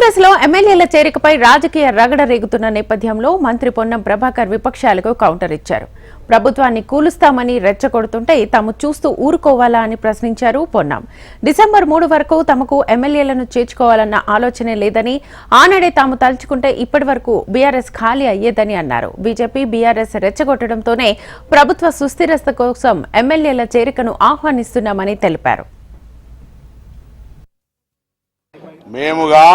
కాంగ్రెస్ లో ఎమ్మెల్యేల చేరికపై రాజకీయ రగడ రేగుతున్న నేపథ్యంలో మంత్రి పొన్నం ప్రభాకర్ విపక్షాలకు కౌంటర్ ఇచ్చారు. ప్రభుత్వాన్ని కూలుస్తామని రెచ్చగొడుతుంటే తాము చూస్తూ ఊరుకోవాలా అని ప్రశ్నించారు పొన్నం. డిసెంబర్ 3 వరకు తమకు ఎమ్మెల్యేలను చేర్చుకోవాలన్న ఆలోచనే లేదని, ఆనాడే తాము తలుచుకుంటే ఇప్పటి వరకు బీఆర్ఎస్ ఖాళీ అయ్యేదని అన్నారు. బీజేపీ బీఆర్ఎస్ రెచ్చగొట్టడంతోనే ప్రభుత్వ సుస్థిరత కోసం ఎమ్మెల్యేల చేరికను ఆహ్వానిస్తున్నామని తెలిపారు. మేముగా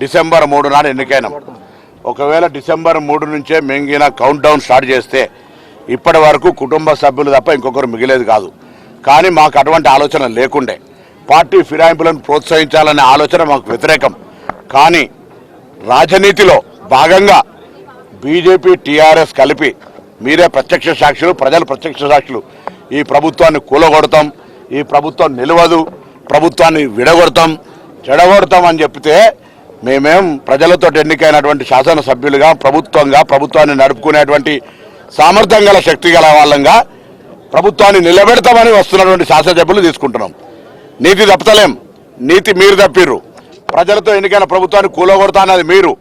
డిసెంబర్ 3 నాడు ఎన్నికైనాం. ఒకవేళ డిసెంబర్ 3 నుంచే మెంగిన కౌంట్ డౌన్ స్టార్ట్ చేస్తే ఇప్పటి వరకు కుటుంబ సభ్యులు తప్ప ఇంకొకరు మిగిలేదు కాదు. కానీ మాకు అటువంటి ఆలోచన లేకుండే. పార్టీ ఫిరాయింపులను ప్రోత్సహించాలనే ఆలోచన మాకు వ్యతిరేకం. కానీ రాజనీతిలో భాగంగా బీజేపీ టీఆర్ఎస్ కలిపి మీరే ప్రత్యక్ష సాక్షులు, ప్రజలు ప్రత్యక్ష సాక్షులు, ఈ ప్రభుత్వాన్ని కూలగొడతాం, ఈ ప్రభుత్వం నిలవదు, ప్రభుత్వాన్ని విడగొడతాం, చెడగొడతామని చెప్తే మేమేం ప్రజలతో ఎన్నికైనటువంటి శాసనసభ్యులుగా ప్రభుత్వాన్ని నడుపుకునేటువంటి సామర్థ్యం గల శక్తి గల వాళ్ళంగా ప్రభుత్వాన్ని నిలబెడతామని వస్తున్నటువంటి శాసనసభ్యులు తీసుకుంటున్నాం. నీతి తప్పలేం, నీతి మీరు తప్పిర్రు. ప్రజలతో ఎన్నికైన ప్రభుత్వాన్ని కూలగొడతా అన్నది మీరు,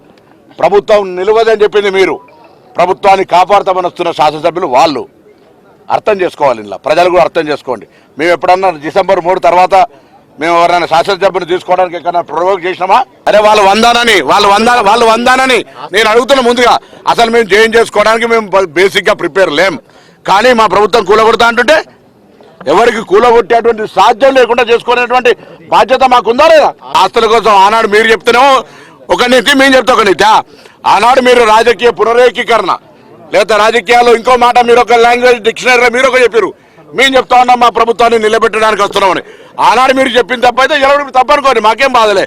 ప్రభుత్వం నిలవదని చెప్పింది మీరు, ప్రభుత్వాన్ని కాపాడుతామని వస్తున్న శాసనసభ్యులు వాళ్ళు. అర్థం చేసుకోవాలి, ఇలా ప్రజలు కూడా అర్థం చేసుకోండి. మేము ఎప్పుడన్నా డిసెంబర్ 3 తర్వాత మేము ఎవరైనా శాసనసభ్యులు తీసుకోవడానికి ఎక్కడైనా ప్రొవోక్ చేసినామా? అరే వాళ్ళు వందానని నేను అడుగుతున్నా. ముందుగా అసలు మేము జాయిన్ చేసుకోవడానికి మేము బేసిక్ గా ప్రిపేర్ లేం. కానీ మా ప్రభుత్వం కూలగొడతా అంటుంటే ఎవరికి కూలగొట్టేటువంటి సాధ్యం లేకుండా చేసుకునేటువంటి బాధ్యత మాకుందా లేదా? ఆస్తుల కోసం ఆనాడు మీరు చెప్తేనేమో ఒక నీతి, మేము చెప్తే ఒక నీతి. ఆనాడు మీరు రాజకీయ పునరేకీకరణ లేదా రాజకీయాల్లో ఇంకో మాట, మీరు ఒక లాంగ్వేజ్ డిక్షనరీలో మీరు ఒక చెప్పారు, మేము చెప్తా ఉన్నాం మా ప్రభుత్వాన్ని నిలబెట్టడానికి వస్తున్నామని. ఆనాడు మీరు చెప్పిన తప్పైతే ఎవరు తప్పనుకోండి, మాకేం బాధలే.